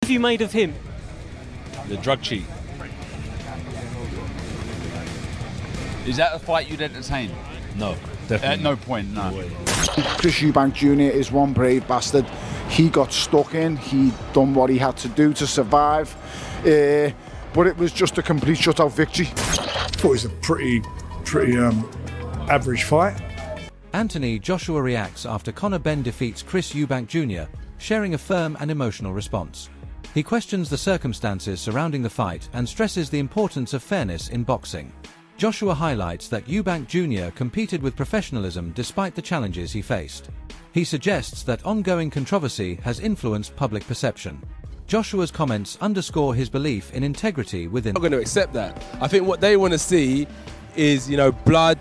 What have you made of him? The drug cheat. Is that a fight you'd entertain? No, definitely. At no point, no. Chris Eubank Jr. is one brave bastard. He got stuck in. He done what he had to do to survive. But it was just a complete shutout victory. I thought it was a pretty average fight. Anthony Joshua reacts after Conor Benn defeats Chris Eubank Jr., sharing a firm and emotional response. He questions the circumstances surrounding the fight and stresses the importance of fairness in boxing. Joshua highlights that Eubank Jr. competed with professionalism despite the challenges he faced. He suggests that ongoing controversy has influenced public perception. Joshua's comments underscore his belief in integrity within. I'm not going to accept that. I think what they want to see is, blood,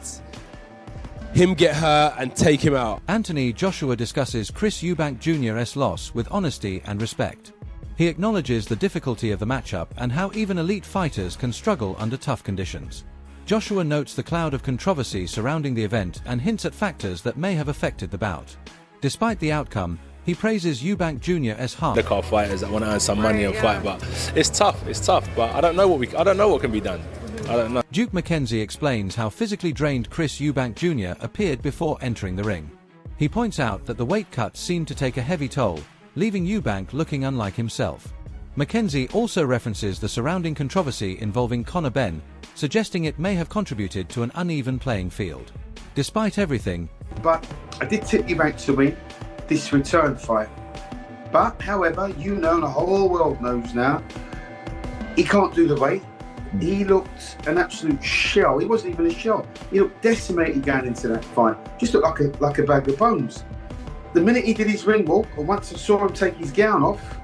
him get hurt and take him out. Anthony Joshua discusses Chris Eubank Jr.'s loss with honesty and respect. He acknowledges the difficulty of the matchup and how even elite fighters can struggle under tough conditions. Joshua notes the cloud of controversy surrounding the event and hints at factors that may have affected the bout. Despite the outcome, he praises Eubank Jr.'s heart. Look at fighters that want to earn some money and fight, but it's tough. But I don't know what can be done. I don't know. Duke McKenzie explains how physically drained Chris Eubank Jr. appeared before entering the ring. He points out that the weight cut seemed to take a heavy toll, leaving Eubank looking unlike himself. McKenzie also references the surrounding controversy involving Conor Benn, suggesting it may have contributed to an uneven playing field. Despite everything, but I did tip Eubank to win this return fight. But, however, and the whole world knows now, he can't do the weight. He looked an absolute shell. He wasn't even a shell. He looked decimated going into that fight. Just looked like a bag of bones. The minute he did his ring walk, and once I saw him take his gown off,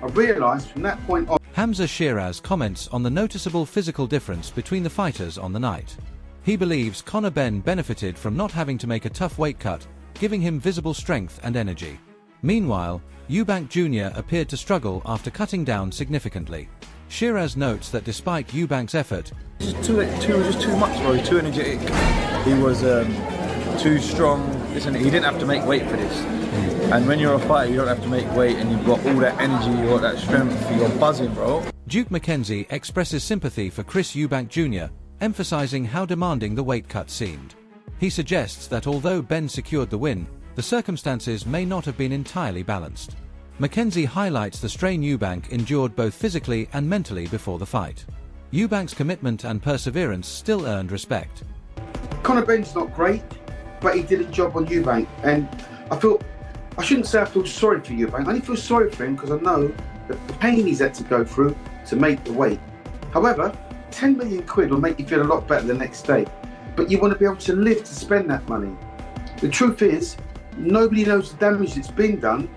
I realised from that point on. Hamza Shiraz comments on the noticeable physical difference between the fighters on the night. He believes Conor Benn benefited from not having to make a tough weight cut, giving him visible strength and energy. Meanwhile, Eubank Jr. appeared to struggle after cutting down significantly. Shiraz notes that despite Eubank's effort, it was just too much, bro. Too energetic. He was too strong. Listen, he didn't have to make weight for this. And when you're a fighter, you don't have to make weight, and you've got all that energy, you've got that strength, you're buzzing, bro. Duke McKenzie expresses sympathy for Chris Eubank Jr., emphasizing how demanding the weight cut seemed. He suggests that although Benn secured the win, the circumstances may not have been entirely balanced. McKenzie highlights the strain Eubank endured both physically and mentally before the fight. Eubank's commitment and perseverance still earned respect. Conor Benn's not great, but he did a job on Eubank, and I shouldn't say I feel sorry for Eubank. I only feel sorry for him because I know that the pain he's had to go through to make the weight. However, 10 million quid will make you feel a lot better the next day, but you want to be able to live to spend that money. The truth is, nobody knows the damage that's been done,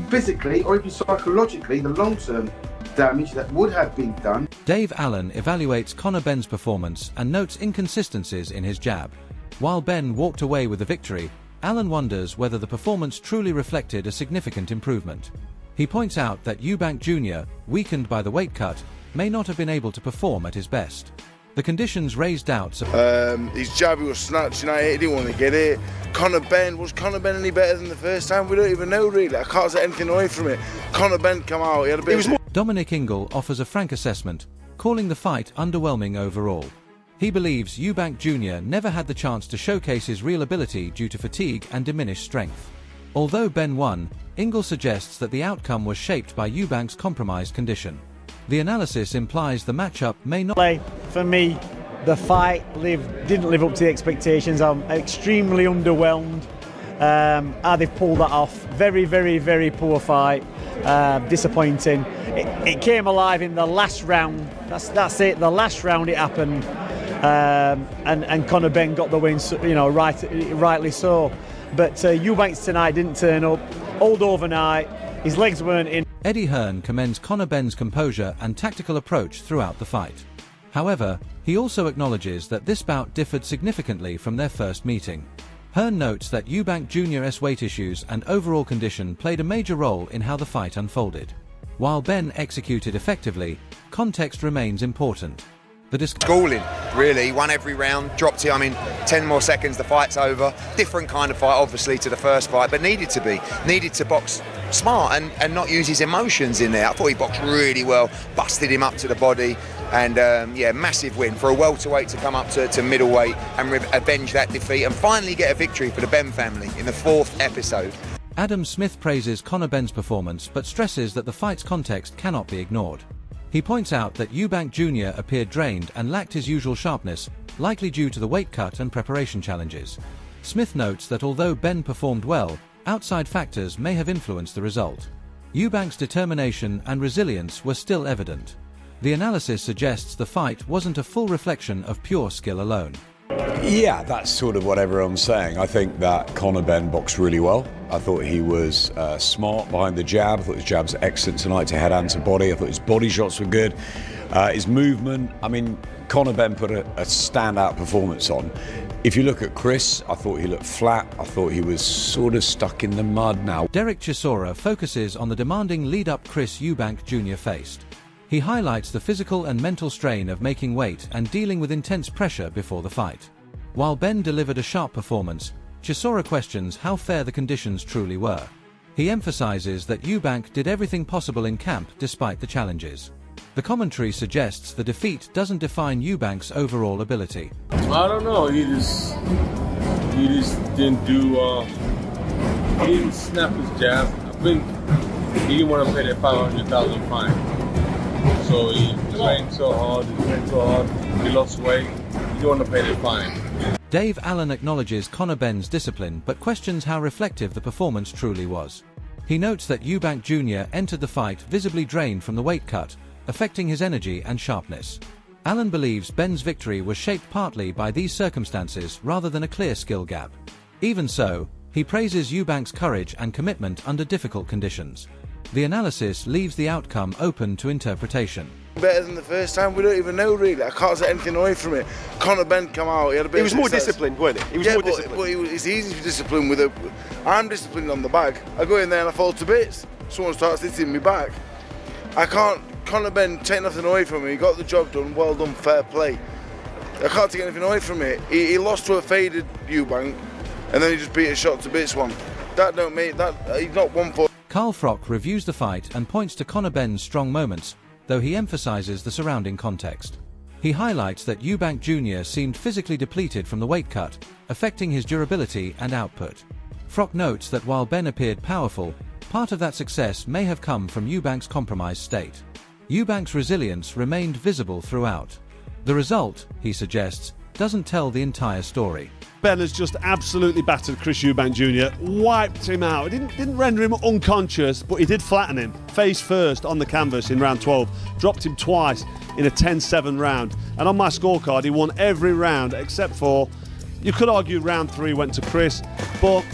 physically or even psychologically, the long-term damage that would have been done. Dave Allen evaluates Conor Benn's performance and notes inconsistencies in his jab. While Benn walked away with the victory, Allen wonders whether the performance truly reflected a significant improvement. He points out that Eubank Jr., weakened by the weight cut, may not have been able to perform at his best. The conditions raised doubts. His jab was snatched, he didn't want to get it. Was Conor Benn any better than the first time? We don't even know, really. I can't take anything away from it. Conor Benn come out, he had a bit of... Dominic Ingle offers a frank assessment, calling the fight underwhelming overall. He believes Eubank Jr. never had the chance to showcase his real ability due to fatigue and diminished strength. Although Benn won, Ingle suggests that the outcome was shaped by Eubank's compromised condition. The analysis implies the matchup may not... For me, the fight didn't live up to the expectations. I'm extremely underwhelmed. How they've pulled that off. Very, very, very poor fight. Disappointing. It came alive in the last round. That's it. The last round it happened. And Conor Benn got the win, rightly so. But Eubanks tonight didn't turn up. Old overnight. His legs weren't in. Eddie Hearn commends Conor Benn's composure and tactical approach throughout the fight. However, he also acknowledges that this bout differed significantly from their first meeting. Hearn notes that Eubank Jr.'s weight issues and overall condition played a major role in how the fight unfolded. While Benn executed effectively, context remains important. Schooling, really. He won every round, dropped it. 10 more seconds, the fight's over. Different kind of fight, obviously, to the first fight, but needed to box smart and not use his emotions in there. I thought he boxed really well, busted him up to the body, and yeah, massive win for a welterweight to come up to middleweight and avenge that defeat and finally get a victory for the Benn family in the 4th episode. Adam Smith praises Conor Benn's performance but stresses that the fight's context cannot be ignored. He points out that Eubank Jr. appeared drained and lacked his usual sharpness, likely due to the weight cut and preparation challenges. Smith notes that although Benn performed well, outside factors may have influenced the result. Eubank's determination and resilience were still evident. The analysis suggests the fight wasn't a full reflection of pure skill alone. Yeah, that's sort of what everyone's saying. I think that Conor Benn boxed really well. I thought he was smart behind the jab. I thought his jabs were excellent tonight to head and to body. I thought his body shots were good. His movement, I mean, Conor Benn put a standout performance on. If you look at Chris, I thought he looked flat. I thought he was sort of stuck in the mud now. Derek Chisora focuses on the demanding lead-up Chris Eubank Jr. faced. He highlights the physical and mental strain of making weight and dealing with intense pressure before the fight. While Benn delivered a sharp performance, Chisora questions how fair the conditions truly were. He emphasizes that Eubank did everything possible in camp despite the challenges. The commentary suggests the defeat doesn't define Eubank's overall ability. I don't know, he just didn't do, he didn't snap his jab. I think he didn't want to pay that $500,000 fine. So he trained so hard, he lost weight, he didn't want to pay that fine. Dave Allen acknowledges Conor Benn's discipline but questions how reflective the performance truly was. He notes that Eubank Jr. entered the fight visibly drained from the weight cut, affecting his energy and sharpness. Allen believes Benn's victory was shaped partly by these circumstances rather than a clear skill gap. Even so, he praises Eubank's courage and commitment under difficult conditions. The analysis leaves the outcome open to interpretation. Better than the first time, we don't even know really. I can't say anything away from it. Conor Benn come out, he had a bit. He was more disciplined, wasn't he? He was more disciplined. But it's easy to be disciplined with a. I'm disciplined on the bag. I go in there and I fall to bits. Someone starts hitting me back. I can't. Conor Benn, take nothing away from him. He got the job done. Well done, fair play. I can't take anything away from it. He lost to a faded Eubank, and then he just beat a shot to bits one. That don't make that. He's not 1-4. Carl Frock reviews the fight and points to Conor Benn's strong moments, though he emphasizes the surrounding context. He highlights that Eubank Jr. seemed physically depleted from the weight cut, affecting his durability and output. Frock notes that while Benn appeared powerful, part of that success may have come from Eubank's compromised state. Eubank's resilience remained visible throughout. The result, he suggests, doesn't tell the entire story. Benn has just absolutely battered Chris Eubank Jr., wiped him out. It didn't render him unconscious, but he did flatten him, face first on the canvas in round 12, dropped him twice in a 10-7 round. And on my scorecard, he won every round except for, you could argue round 3 went to Chris, but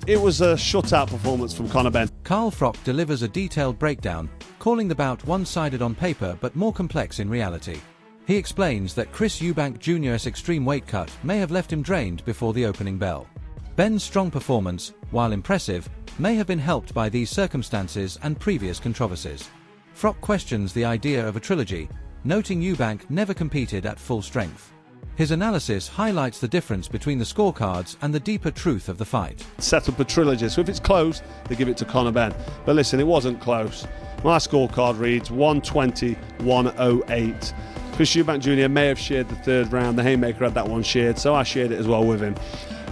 it was a shutout performance from Conor Benn. Carl Frock delivers a detailed breakdown, calling the bout one-sided on paper but more complex in reality. He explains that Chris Eubank Jr.'s extreme weight cut may have left him drained before the opening bell. Benn's strong performance, while impressive, may have been helped by these circumstances and previous controversies. Frock questions the idea of a trilogy, noting Eubank never competed at full strength. His analysis highlights the difference between the scorecards and the deeper truth of the fight. Set up a trilogy, so if it's close, they give it to Conor Benn. But listen, it wasn't close. My scorecard reads 120-108. Chris Eubank Jr. may have shared the third round. The Haymaker had that one shared, so I shared it as well with him.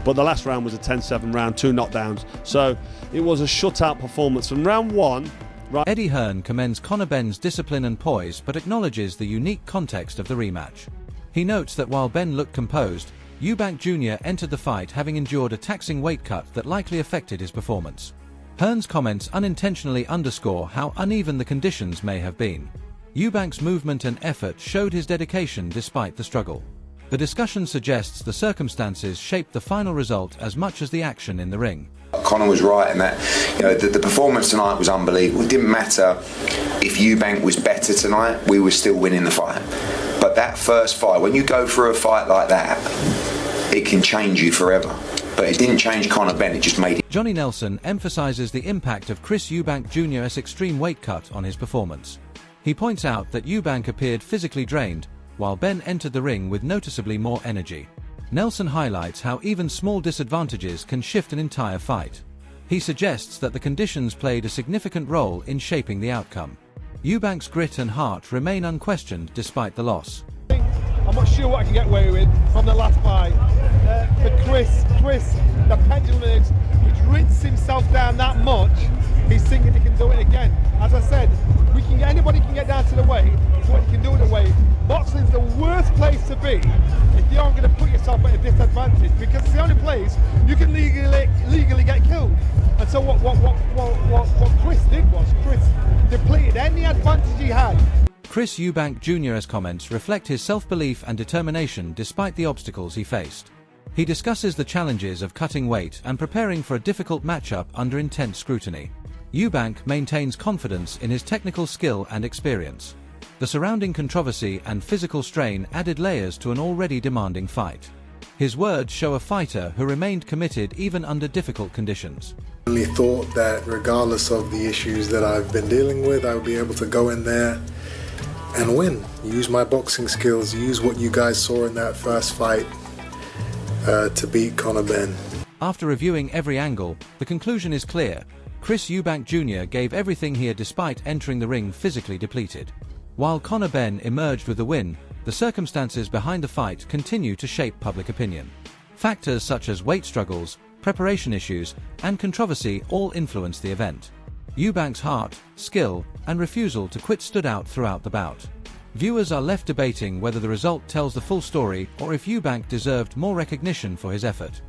But the last round was a 10-7 round, 2 knockdowns. So it was a shutout performance from round 1. Eddie Hearn commends Conor Benn's discipline and poise but acknowledges the unique context of the rematch. He notes that while Benn looked composed, Eubank Jr. entered the fight having endured a taxing weight cut that likely affected his performance. Hearn's comments unintentionally underscore how uneven the conditions may have been. Eubank's movement and effort showed his dedication despite the struggle. The discussion suggests the circumstances shaped the final result as much as the action in the ring. Conor was right in that, the performance tonight was unbelievable. It didn't matter if Eubank was better tonight, we were still winning the fight. But that first fight, when you go through a fight like that, it can change you forever. But it didn't change Conor Benn, it just made it. Johnny Nelson emphasizes the impact of Chris Eubank Jr.'s extreme weight cut on his performance. He points out that Eubank appeared physically drained, while Benn entered the ring with noticeably more energy. Nelson highlights how even small disadvantages can shift an entire fight. He suggests that the conditions played a significant role in shaping the outcome. Eubank's grit and heart remain unquestioned despite the loss. I'm not sure what I can get away with from the last fight. For Chris, the pendulum is, he's rinsed himself down that much, he's thinking he can do it again. As I said, anybody can get down to the weight, it's what you can do at the weight. Boxing's the worst place to be if you aren't going to put yourself at a disadvantage, because it's the only place you can legally get killed. And so what Chris did was, Chris depleted any advantage he had. Chris Eubank Jr.'s comments reflect his self-belief and determination despite the obstacles he faced. He discusses the challenges of cutting weight and preparing for a difficult matchup under intense scrutiny. Eubank maintains confidence in his technical skill and experience. The surrounding controversy and physical strain added layers to an already demanding fight. His words show a fighter who remained committed even under difficult conditions. I really thought that regardless of the issues that I've been dealing with, I would be able to go in there and win. Use my boxing skills, use what you guys saw in that first fight to beat Conor Benn. After reviewing every angle, the conclusion is clear. Chris Eubank Jr. gave everything here despite entering the ring physically depleted. While Conor Benn emerged with the win, the circumstances behind the fight continue to shape public opinion. Factors such as weight struggles, preparation issues, and controversy all influenced the event. Eubank's heart, skill, and refusal to quit stood out throughout the bout. Viewers are left debating whether the result tells the full story or if Eubank deserved more recognition for his effort.